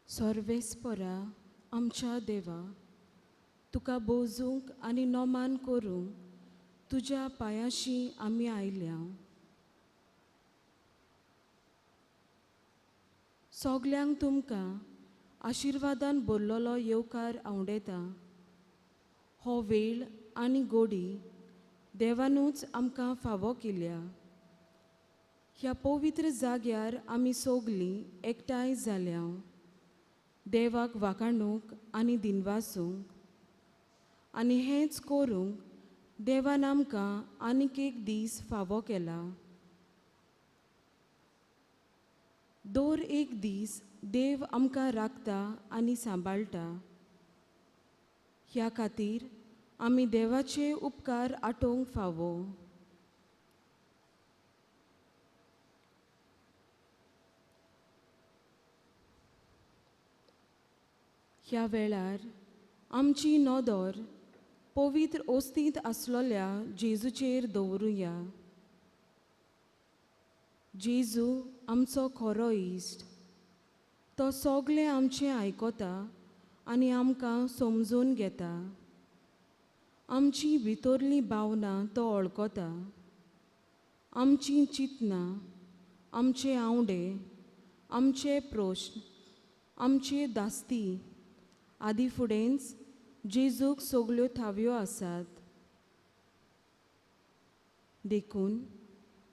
सर्वेस्परा आमच्या देवा, तुका बोजूंक आनी नोमान करूंक तुज्या पांयाशी आमी आयल्या. सगल्यांक तुमकां आशिर्वादान भरलोलो येवकार आवडेता. हो वेळ आनी गोडी देवानूच आमकां फावो केल्या. ह्या पवित्र जाग्यार आमी सोगलीं एकठांय जाल्या देवाक वाखाणूंक आनी दिनवासूंक. आनी हेंच करूंक देवान आमकां आनीक एक दीस फावो केला. दर एक दीस देव आमकां राखता आनी सांबाळटा. ह्या खातीर आमी देवाचे उपकार आठोवंक फावो. ह्या वेळार आमची नदर पवित्र ओस्तींत आसलोल्या जेजूचेर दवरुया. जेजू आमचो खरो इश्ट. तो सगळें आमचें आयकता आनी आमकां समजून घेता. आमची भितरली भावना तो वळखता. आमची चिंतनां, आमचे आवडे, आमचे प्रश्न, आमचे दास्ती आदी फुडेंच जेजूक सगल्यो थाव्यो आसात. देखून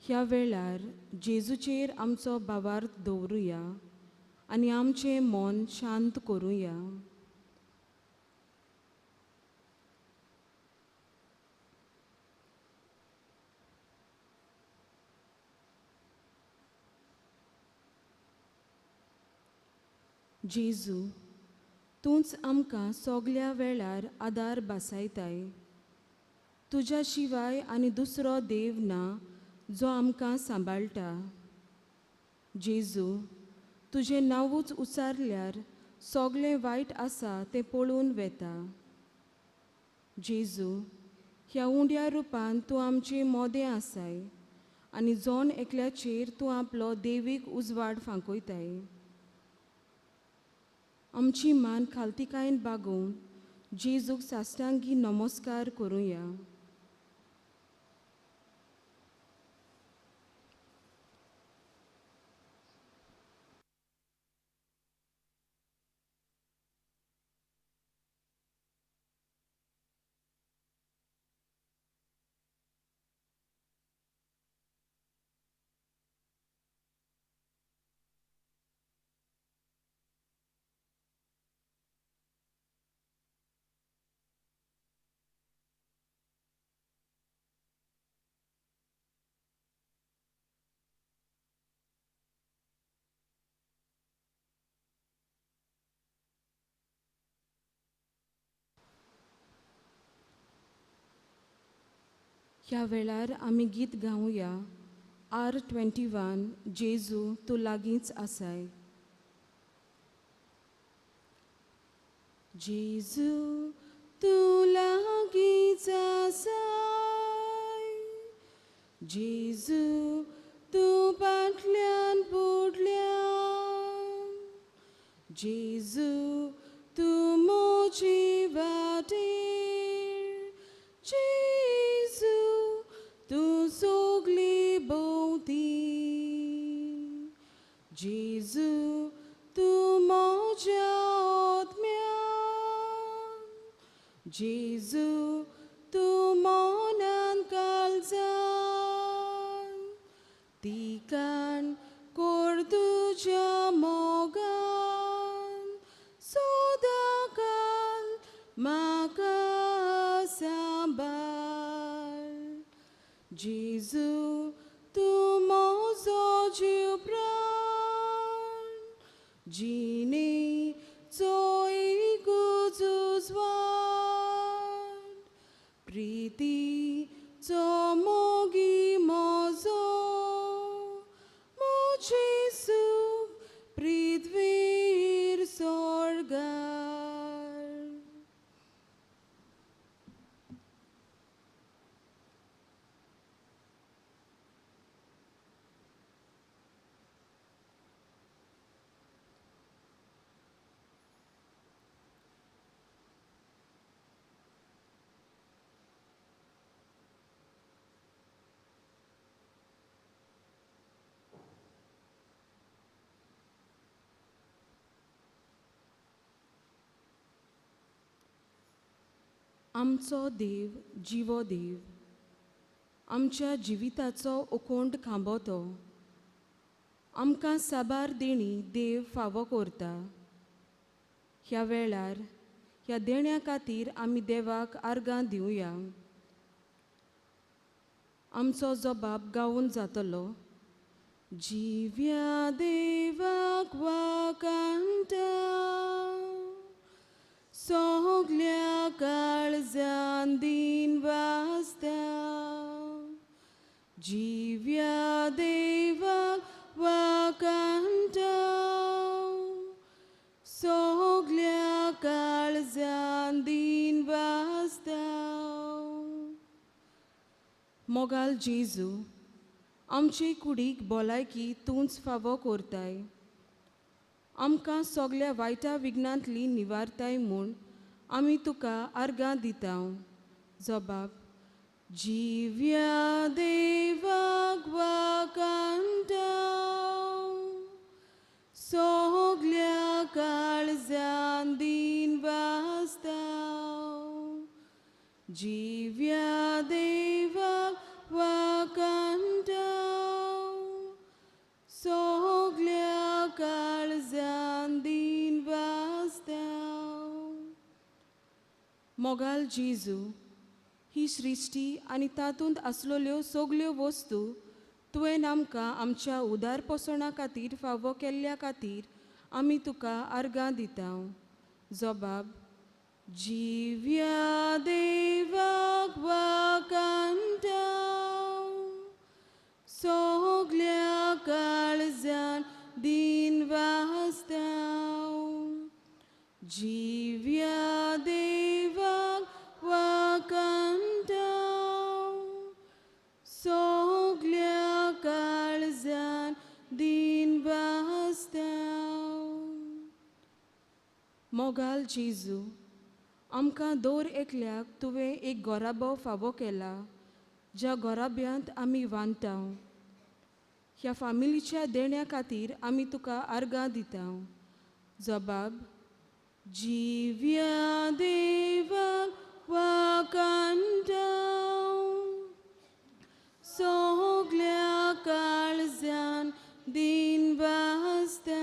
ह्या वेळार जेजूचेर आमचो भावार्थ दवरुया आनी आमचें मन शांत करुया. जेजू, तूंच आमकां सगल्या वेळार आदार बासायताय. तुज्या शिवाय आनी दुसरो देव ना जो आमकां सांबाळटा. जेजू, तुजें नांवूच उच्चारल्यार सगलें वायट आसा तें पळून वेता. जेजू, ह्या उंड्या रुपान तूं आमचें मोदें आसाय आनी जोन एकल्याचेर तूं आपलो देवीक उजवाड फांकयताय. आमची मान खालतिकायेन बागोवन जेजूक साश्टांगी नमस्कार करुया. ह्या वेळार आमी गीत गावुया. R21 जेजू तूं लागींच आसाय. जेजू तूं लागींच आसाय. जेजू तूं फाटल्यान फुडल्यान. जेजू तूं म्हजी वाटेर. जेजू तूं सगली भोंवती. जेजू तूं म्हज्या आत्म्यान. जेजू तूं मनान काळजान. तिकान कोर तुज्या मोगान. सदांकाल म्हाका सांबाळ. जेजू तूं म्हजो जीव प्राण. जिणेचो एकूच उजवाड. प्रितीचो मोगी म्हजो. म्हजें सूख पृथ्वीर स्वर्गार. आमचो देव जिवो देव, आमच्या जिविताचो अखोंड खांबो तो. आमकां साबार देणी देव फावो करता. ह्या वेळार ह्या देण्या खातीर आमी देवाक आर्गां दिवया. आमचो जबाब गावून जातलो. जिव्या देवाक वाकांता, सोगल्या काळजान दीन वाजता. जिव्या देवाक वाकांता, सोगल्या काळजान दीन वाजता. मोगाल जेजू, आमचे कुडीक भलायकी तूंच फावो करताय. आमकां सगल्या वायटा विघ्नांतली निवारताय म्हूण आमी तुका आर्गां दिता. जबाब: जिव्या देवाक वाकांता, सोगल्या काळजान दीन वाजता. जिव्या देवाक वाकांता, सोगल्या काळजान दीन वाजता. मोगाल जेजू, ही सृश्टी आनी तातूंत आसलेल्यो सगल्यो वस्तू तुवें आमकां आमच्या उदारपसणा खातीर फावो केल्ल्या खातीर आमी तुका आर्गां दिता. जबाब: जिव्या देवाक वाकांता, सोगल्या काळजान दीन वाजता. जिव्या देवाक वाकांता, सोगल्या काळजान दीन वाजता. मोगाल जेजू, आमकां दर एकल्याक तुवें एक गोराबो फावो केला, ज्या गोराब्यांत आमी वांता. ह्या फामिलीच्या देण्या खातीर आमी तुका आर्गां दिता. जबाब: जिव्या देवाक वाकांता, सोगल्या काळजान दीन वाजता.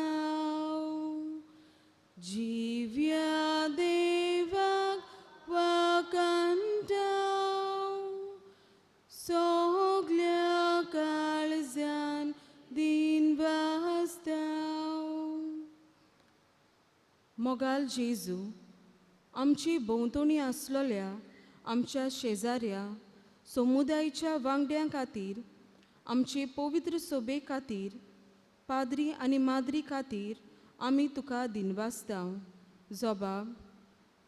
जिव्या देवाक वाकांता, सोगल्या काळजान दीन वाजता. मोगाल जेजू, आमची भोंवतणी आसलेल्या आमच्या शेजाऱ्या समुदायाच्या वांगड्यां खातीर, आमचे पवित्र सभे खातीर, पाद्री आनी माद्री खातीर आमी तुका दिनवासता. जबाब: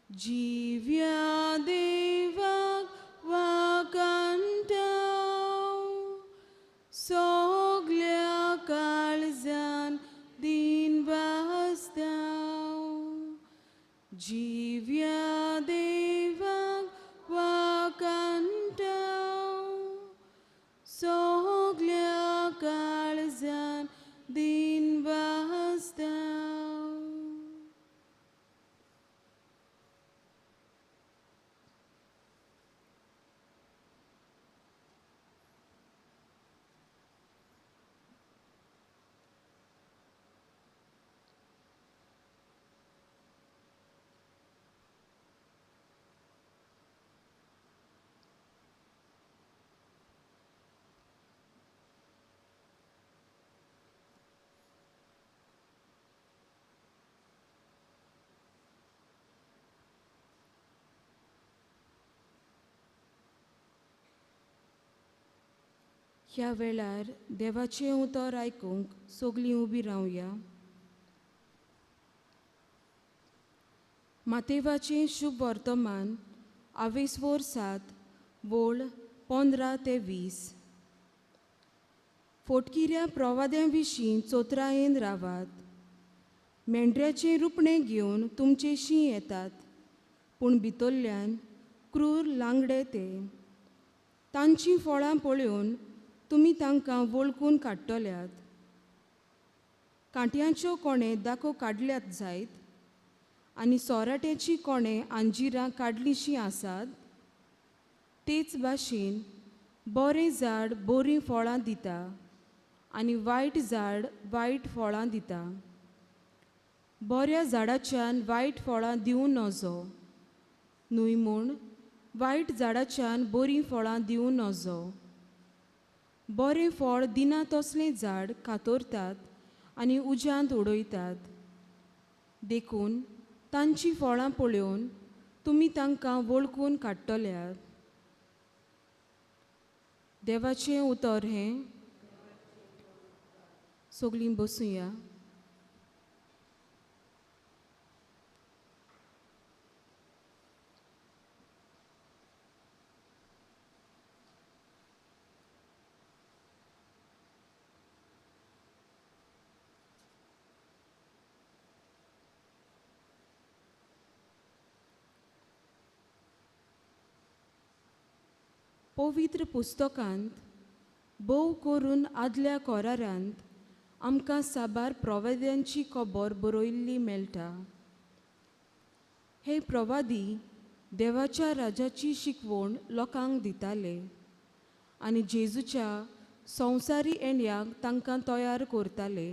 जिव्या देवाक वाकांता, सोगल्या काळजान दीन वाजता. जिव्या देवाक वाकांता, सोगल्या काळजान दीन वाजता. ह्या वेळार देवाचें उतर आयकूंक सगलीं उबीं रावया. मातेवाचें शुभ वर्तमान 24/7 वोळ 15 ते 20. फोटकिऱ्या प्रोवाद्यां विशीं chotraien रावात. मेंढऱ्याचें रुपणें घेवन तुमचेशीं येतात, पूण भितरल्यान क्रूर लांगडे ते. तांचीं फळां पळोवन तुमी तांकां वळखून काडटल्यात. कांट्याच्यो कोणे दाखो काडल्यात जायत, आनी सोराट्याची कोणे आंजिरां काडलीशीं आसात, तेच भाशेन बरें झाड बरीं फळां दिता आनी वायट झाड वायट फळां दिता. बऱ्या झाडाच्यान वायट फळां दिवं नजो, न्हय म्हूण वायट झाडाच्यान बरीं फळां दिवं नजो. बरें फळ दिना तसलें झाड कातरतात आनी उज्यांत उडयतात. देखून तांचीं फळां पळोवन तुमी तांकां वळखून काडटल्यात. देवाचें उतर हें. सगळीं बसूया. पवित्र पुस्तकांत भोव करून आदल्या कोरारांत आमकां साबार प्रवाद्यांची खबर बरयल्ली मेळटा. हे प्रवादी देवाच्या राजाची शिकवण लोकांक दिताले आनी जेजूच्या संवसारी येण्याक तांकां तयार करताले.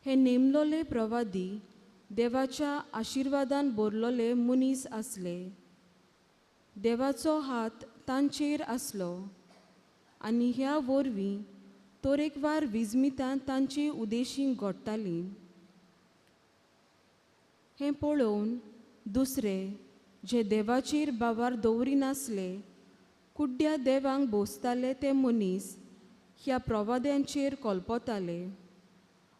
हे नेमलोले प्रवादी देवाच्या आशिर्वादान भरलोले मनीस आसले. देवाचो हात तांचेर आसलो आनी ह्या वरवीं तरेकवार विजमितां तांचे उदेशीं घडटालीं. हें पळोवन दुसरे जे देवाचेर बावर दवरिनासले कुड्ड्या देवांक भोसताले ते मनीस ह्या प्रवाद्यांचेर कोलपताले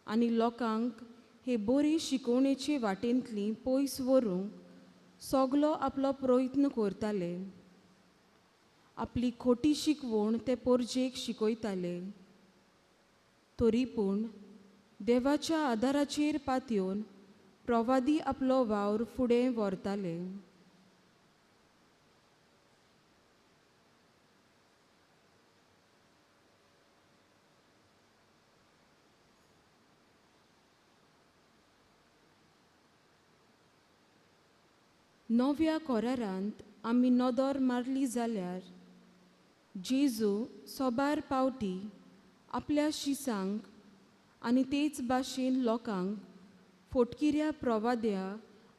आनी लोकांक हे बरे शिकवणेचे वाटेंतलीं पयस व्हरूंक सगलो आपलो प्रयत्न करताले. आपली खोटी शिकवण ते परजेक शिकयताले. तरी पूण देवाच्या आदाराचेर पातयेवन प्रवादी आपलो वावर फुडें व्हरताले. नव्या कोरारांत आमी नदर मारली जाल्यार जेजू सोबार पावटी आपल्या शिसांक आनी तेच भाशेन लोकांक फोटकिऱ्या प्रवाद्या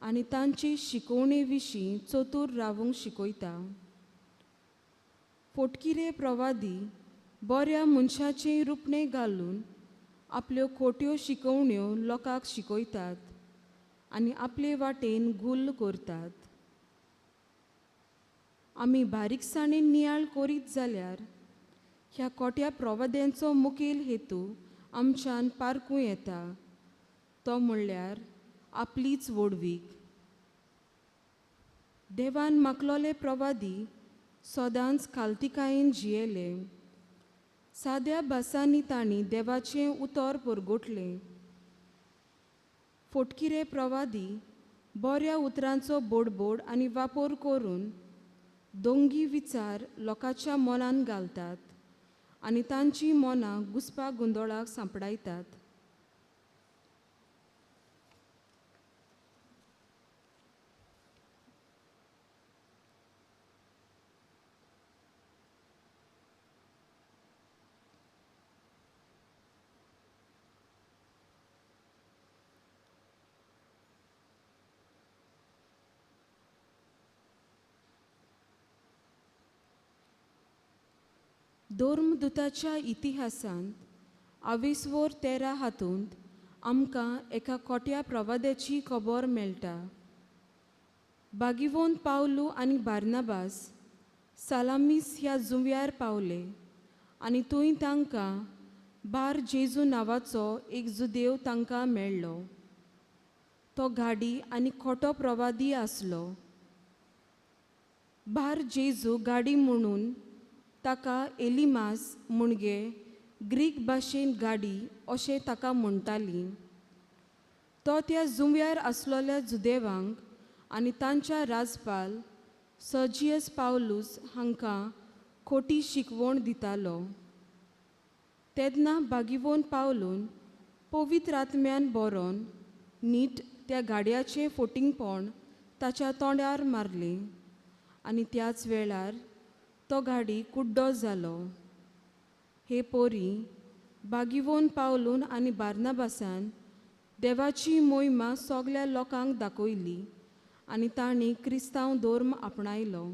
आनी तांचे शिकवणे विशीं चतूर रावूंक शिकयता. फोटकिरे प्रवादी बऱ्या मनशाचें रुपणें घालून आपल्यो खोट्यो शिकवण्यो लोकांक शिकयतात आनी आपले वाटेन गुल्ल करतात. आमी बारीकसाणेन नियाळ करीत जाल्यार ह्या खोट्या प्रवाद्यांचो मुखेल हेतू आमच्यान पारखूं येता, तो म्हणल्यार आपलीच वडवीक. देवान मागलोले प्रवादी सदांच खालतिकायेन जियेले. साद्या भासांनी तांणी देवाचें उतर परगटलें. फोटकिरे प्रवादी बऱ्या उतरांचो बडबड आनी वापर करून दोंगी विचार लोकांच्या मनान घालतात आनी तांचीं मनां घुसपा गोंदळाक सांपडायतात. धर्मदुताच्या इतिहासांत आवेसवर 13 हातूंत आमकां एका खोट्या प्रवाद्याची खबर मेळटा. बागिवोन पावलू आनी बार्नाबास सालामीस ह्या जुंव्यार पावले आनी थंय तांकां बार जेजू नांवाचो एक जुदेव तांकां मेळ्ळो. तो गाडी आनी खोटो प्रवादी आसलो. बार जेजू गाडी म्हणून ताका एलिमास म्हणजे ग्रीक भाशेन गाडी अशें ताका म्हणटालीं. तो त्या जुंव्यार आसलोल्या जुदेवांक आनी तांच्या राजपाल सर्जियस पावलूस हांकां खोटी शिकवण दितालो. तेन्ना बागिवोन पावलून पवित्र आत्म्यान बरोवन नीट त्या गाडयाचें फोटिंगपण ताच्या तोंडार मारलें आनी त्याच वेळार तो गाडी कुड्डो जालो. हे पोरी बागिवोन पावलून आनी बार्नाबासान देवाची मोहिमा सगल्या लोकांक दाखयली आनी तांणी क्रिस्तांव धर्म आपणायलो.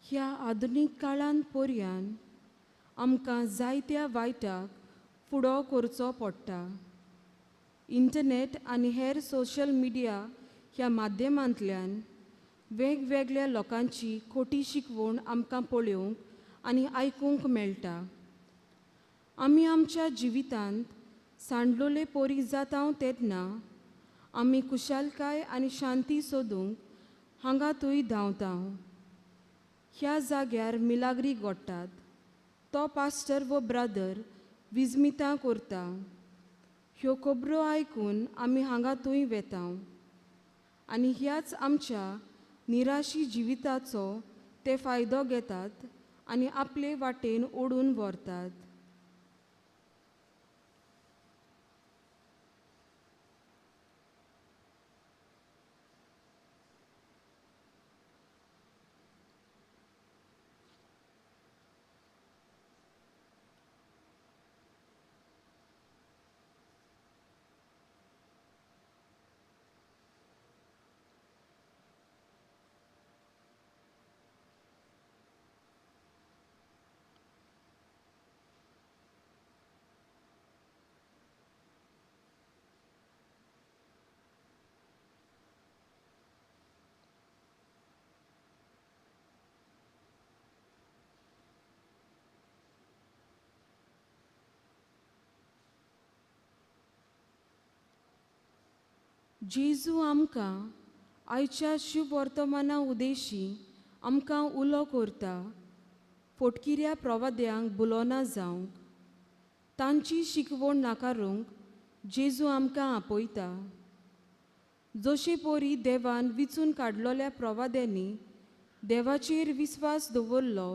ह्या आधुनीक काळांत पर्यान आमकां जायत्या वायटाक फुडो करचो पडटा. इंटरनेट आनी हेर सोशल मिडिया ह्या माध्यमांतल्यान वेगवेगळ्या लोकांची खोटी शिकवण आमकां पळोवंक आनी आयकूंक मेळटा. आमी आमच्या जिवितांत सांडलोले पोरी जाता तेन्ना आमी कुशालकाय आनी शांती सोदूंक हांगा थंय धांवता. ह्या जाग्यार मिलाग्री घडटात. तो पास्टर वो ब्रदर विजमितां करता. ह्यो खबरो आयकून आमी हांगा थंय वेता आनी ह्याच आमच्या निराशी जिविताचो ते फायदो घेतात आनी आपले वाटेन ओडून व्हरतात. जेजू आमकां आयच्या शुभ वर्तमाना उदेशी आमकां उलो करता. फोटकिऱ्या प्रोवाद्यांक बुलोना जावंक तांची शिकवण नाकारूंक जेजू आमकां आपयता. जशे पोरी देवान विचून काडलोल्या प्रोवाद्यांनी देवाचेर विस्वास दवरलो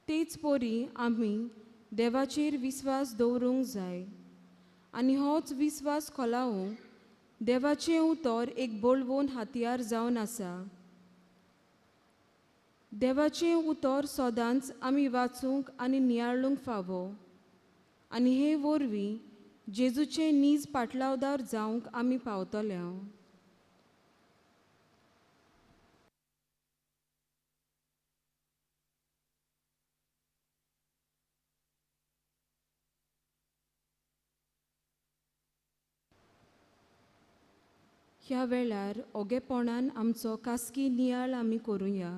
तेच पोरी आमी देवाचेर विस्वास दवरूंक जाय आनी होच विस्वास खोलावूंक देवाचें उतर एक बोळवोन हातयार जावन आसा. देवाचें उतर सदांच आमी वाचूंक आनी नियाळूंक फावो आनी हे वरवीं जेजूचे नीज पाटलावदार जावंक आमी पावतले. ह्या वेळार ओगेपणान आमचो कास्की नियाळ आमी करुया.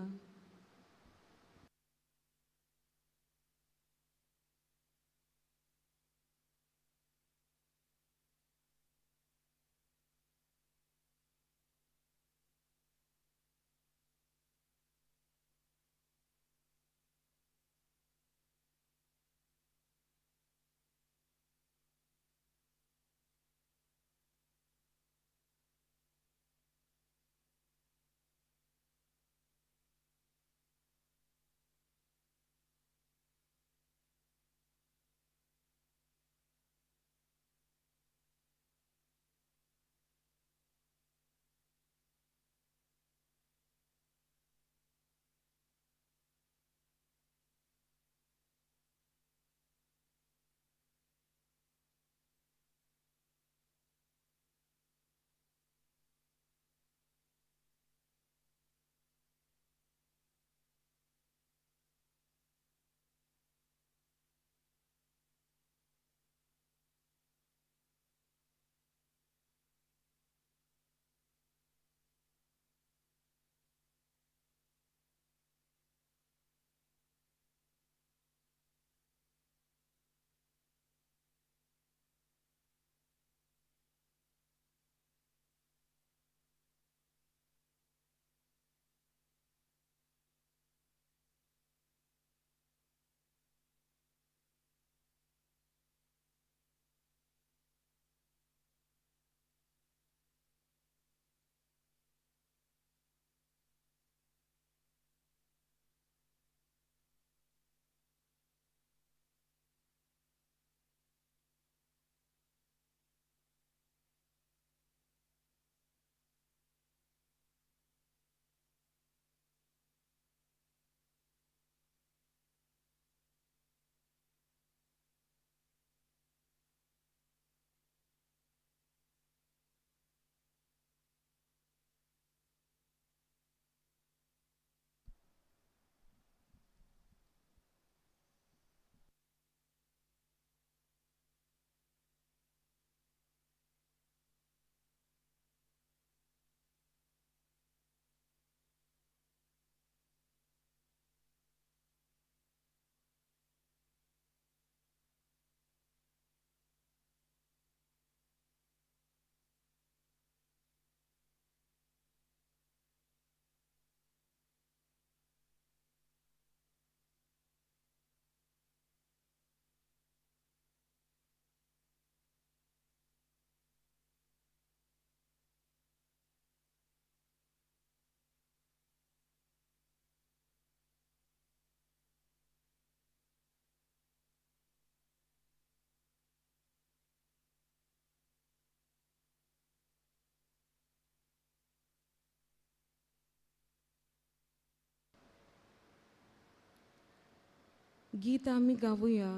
गीत आमी गावुया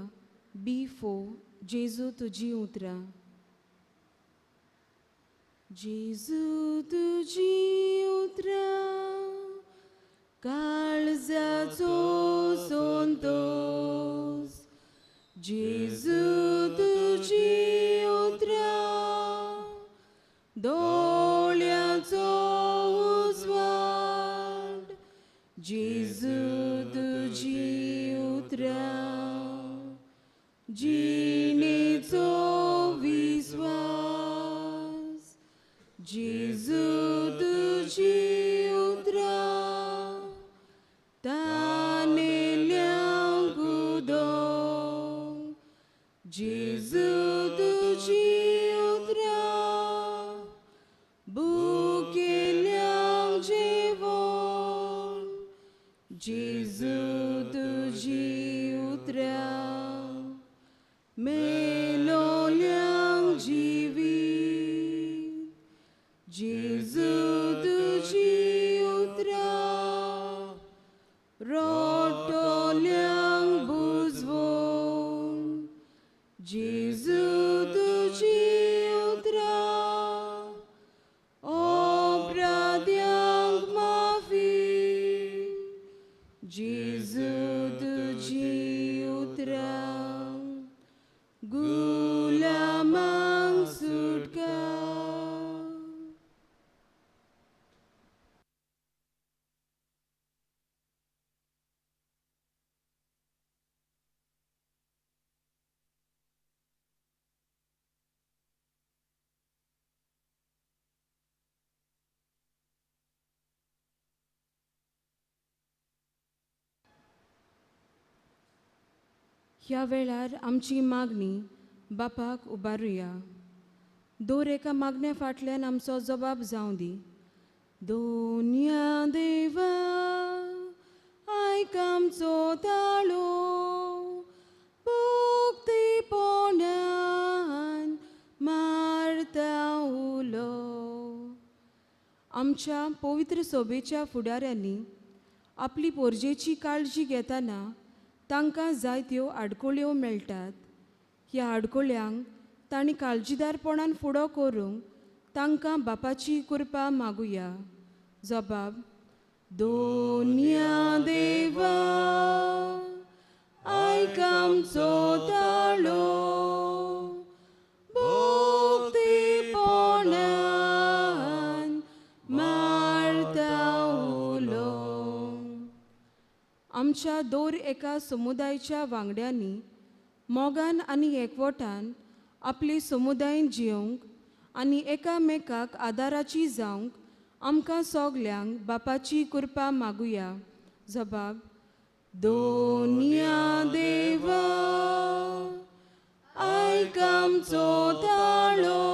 बी4 जेजू तुजी उतरां. जेजू तुजी उतरां काळजाचो संतोष. जेजू तुजी उतरां दोळ्याचो उजवाड. जेजू तुजी उतरां जिणेचो विस्वास. जेजू तुजी उतरां तानेल्यांक उदक. जेजू तुजी उतरां भुकेल्यांक जेवण. जेजू तुजी उतरां मेलोल्यांक जिवीत. जेजू तुजी उतरां रोटोल्यांक बुजवण. जेजू तुजी उतरां अपराध्यांक माफी. जेजू तुजी उतरां गुलामांक सुटका. ह्या वेळार आमची मागणी बापाक उबारुया. दर एका मागण्या फाटल्यान आमचो जबाब जावं दी. दोनया देवा आयक आमचो ताळो भोक्तीपोणान मारता उलो. आमच्या पवित्र सभेच्या फुडाऱ्यांनी आपली पोरजेची काळजी घेतना तांकां जायत्यो आडकोळ्यो मेळटात. ह्या आडकोळ्यांक तांणी काळजीदारपणान फुडो करूंक तांकां बापाची कृपा मागुया. जबाब दोनया देवा आयक आमचो ताळो भोक्तीपोणान मारता उलो. आमच्या दर एका समुदायाच्या वांगड्यांनी मोगान आनी एकवटान आपले समुदायान जियोंक आनी एकामेकाक आदाराची जावंक आमकां सोगल्यांक बापाची कृपा मागुया. जबाब दोनया देवा आयक आमचो ताळो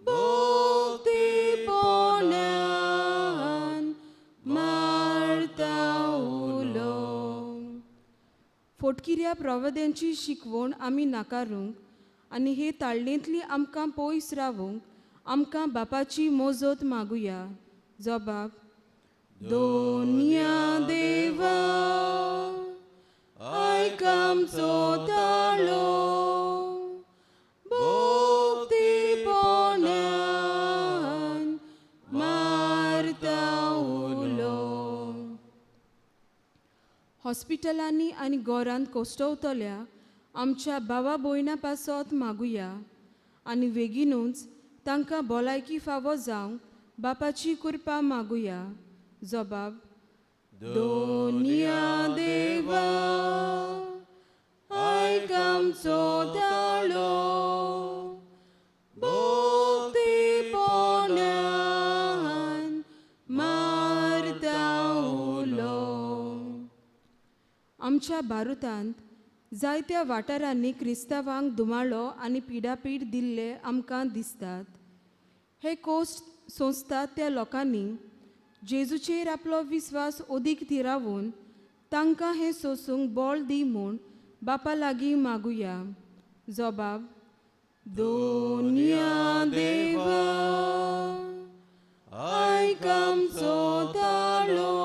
भोक्तीपोणान मारता उलो. फोटकिऱ्या प्रवाद्यांची शिकवण आमी नाकारूंक आनी हे ताळणेंतली आमकां पयस रावूंक आमकां बापाची मोजत मागुया. जबाब दोनया देवा आयक आमचो ताळो भोक्तीपोणान मारता उलो. हॉस्पिटलांनी आनी घरांत कोश्टवतल्या आमच्या भावा भयणां पासत मागुया आनी बेगीनूच तांकां भलायकी फावो जावंक बापाची कृपा मागुया. जबाब दोनया देवा आयक आमचो ताळो भोक्तीपोणान मारता उलो. आमच्या भारतांत जायत्या वाठारांनी क्रिस्तांवांक दुमाळो आनी पिडापीड दिल्ले आमकां दिसतात. हे कोस्ट सोंसतात त्या लोकांनी जेजूचेर आपलो विस्वास ओदीक तिरावून तांकां हें सोसूंक बळ दी म्हूण बापा लागीं मागुया. जबाब दोनया देवा आयक आमचो ताळो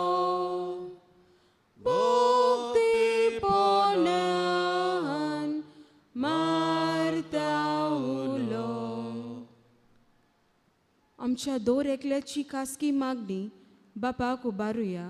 भोक्ती आमच्या दर एकल्याची खासगी मागणी बापाक उबारुया.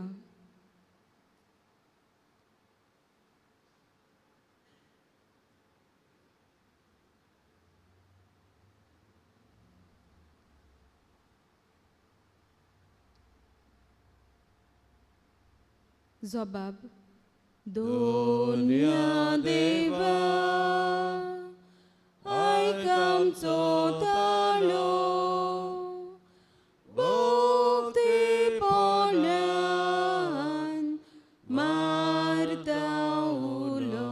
जबाब. दोन्या देवा आयक आमचो ताळो, भोगते पोल्यान मारता उलो.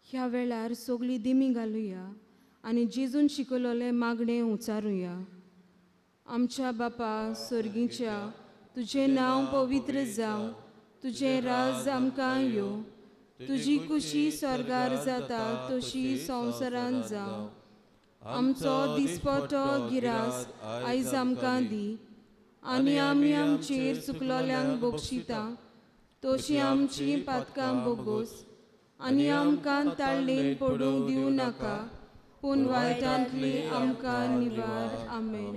ह्या वेळार सगळी दिमी घालुया आनी जेजून शिकयलोले मागणे उचारुया. आमच्या बापा सर्गीच्या, तुजें नांव पवित्र जावं, तुजें राज आमकां यो, तुजी कुशी स्वर्गार जाता तशी संवसारांत जावं. आमचो दिसपटो गिरास आयज आमकां दी, आनी आमी आमचेर चुकलोल्यांक बक्षिता तशी आमची पातकां बोगोस, आनी आमकां ताळणेन पडूंक दिवं नाका, पूण वायटांतली आमकां निवार. आमेन.